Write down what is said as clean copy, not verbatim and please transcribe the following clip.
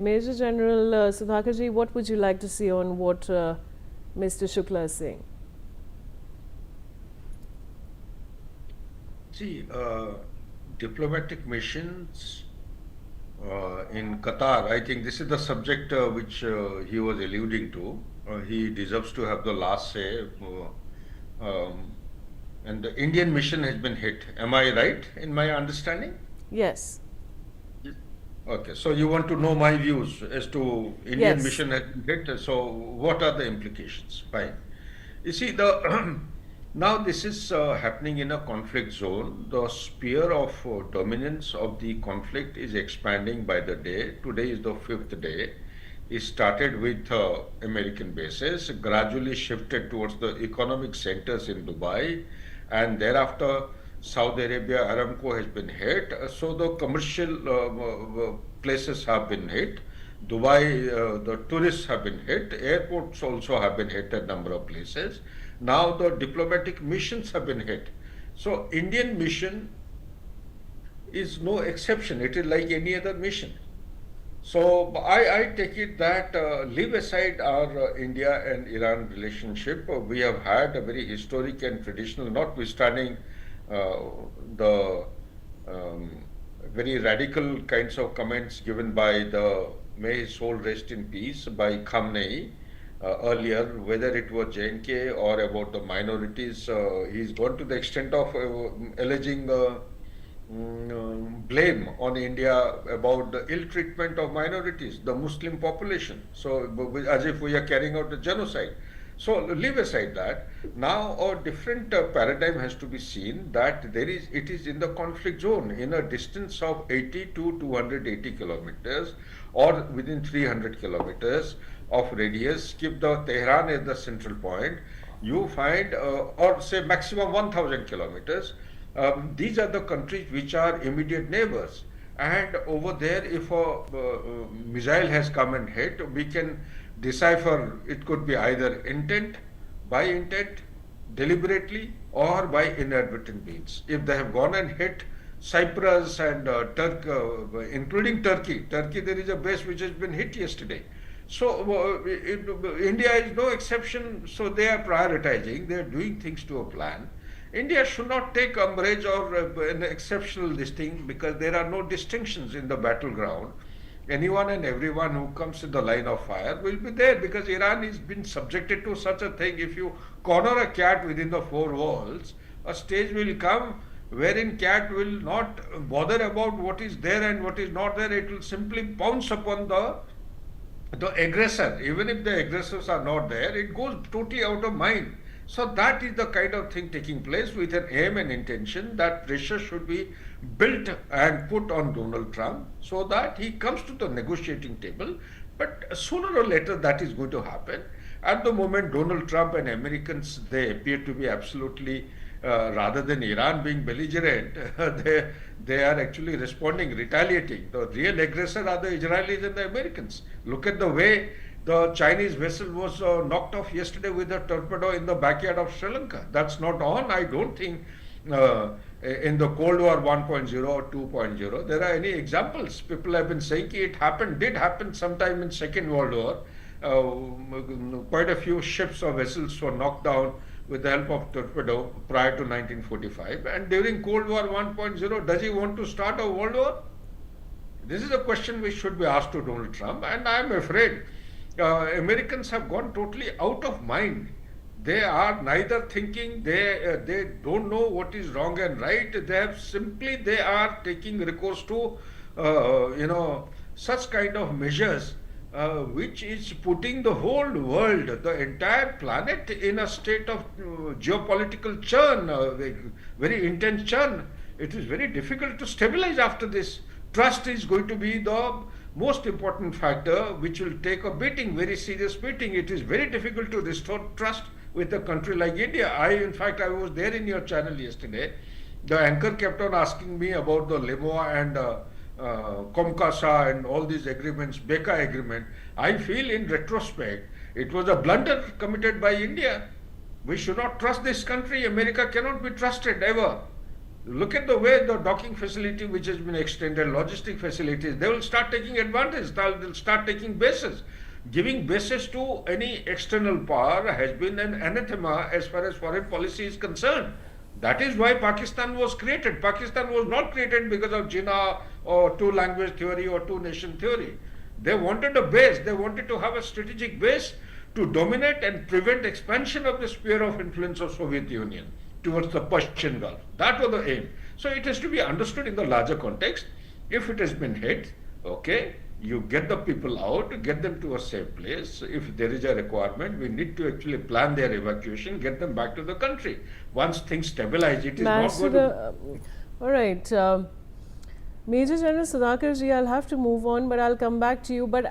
Major General Sudhakarji, what would you like to see on what Mr. Shukla is saying? See, diplomatic missions in Qatar, I think this is the subject which he was alluding to. He deserves to have the last say. And the Indian mission has been hit. Am I right in my understanding? Yes. Yes. Okay, so you want to know my views as to Indian Yes. mission has been hit. So what are the implications? Fine. You see, the now this is happening in a conflict zone. The sphere of dominance of the conflict is expanding by the day. Today is the fifth day. It started with American bases, gradually shifted towards the economic centers in Dubai, and thereafter Saudi Arabia, Aramco has been hit. So the commercial places have been hit. Dubai, the tourists have been hit. Airports also have been hit at a number of places. Now the diplomatic missions have been hit. So Indian mission is no exception. It is like any other mission. So I take it that leave aside our India and Iran relationship, we have had a very historic and traditional, notwithstanding uh, the um, very radical kinds of comments given by the May his soul rest in peace by Khamenei earlier, whether it was JNK or about the minorities, he's gone to the extent of alleging blame on India about the ill treatment of minorities, the Muslim population. So, as if we are carrying out a genocide. So, leave aside that. Now, a different paradigm has to be seen that it is in the conflict zone in a distance of 80 to 280 kilometers or within 300 kilometers of radius. Keep the Tehran as the central point. You find, or say maximum 1000 kilometers, these are the countries which are immediate neighbors. And over there, if a missile has come and hit, we can decipher it could be either intent, by intent, deliberately, or by inadvertent means. If they have gone and hit Cyprus and including Turkey, there is a base which has been hit yesterday. So India is no exception. So they are prioritizing. They are doing things to a plan. India should not take umbrage or an exceptional this thing because there are no distinctions in the battleground. Anyone and everyone who comes in the line of fire will be there because Iran is been subjected to such a thing. If you corner a cat within the four walls, a stage will come wherein cat will not bother about what is there and what is not there. It will simply pounce upon the aggressor. Even if the aggressors are not there, it goes totally out of mind. So that is the kind of thing taking place with an aim and intention that pressure should be built and put on Donald Trump so that he comes to the negotiating table. But sooner or later that is going to happen. At the moment, Donald Trump and Americans, they appear to be absolutely, rather than Iran being belligerent, they are actually responding, retaliating. The real aggressor are the Israelis and the Americans. Look at the way the Chinese vessel was knocked off yesterday with a torpedo in the backyard of Sri Lanka. That's not on. I don't think in the Cold War 1.0 or 2.0 there are any examples. People have been saying it did happen sometime in Second World War. Quite a few ships or vessels were knocked down with the help of torpedo prior to 1945. And during Cold War 1.0, does he want to start a world war? This is a question which should be asked to Donald Trump, and I am afraid Americans have gone totally out of mind. They are neither thinking, they don't know what is wrong and right. They are taking recourse to such kind of measures which is putting the whole world, the entire planet, in a state of geopolitical churn, very intense churn. It is very difficult to stabilize after this. Trust is going to be the most important factor which will take a beating, very serious beating. It is very difficult to restore trust with a country like India. In fact, I was there in your channel yesterday. The anchor kept on asking me about the LEMOA and Comcasa and all these agreements, Beka agreement. I feel in retrospect, it was a blunder committed by India. We should not trust this country. America cannot be trusted ever. Look at the way the docking facility which has been extended, logistic facilities, they will start taking advantage, they'll start taking bases. Giving bases to any external power has been an anathema as far as foreign policy is concerned. That is why Pakistan was created. Pakistan was not created because of Jinnah or two-language theory or two-nation theory. They wanted a base, they wanted to have a strategic base to dominate and prevent expansion of the sphere of influence of Soviet Union towards the Persian Gulf. That was the aim. So it has to be understood in the larger context. If it has been hit, okay, you get the people out, get them to a safe place. If there is a requirement, we need to actually plan their evacuation, get them back to the country. Once things stabilize, it is not going to... All right. Major General Sudhakar ji, I'll have to move on, but I'll come back to you. But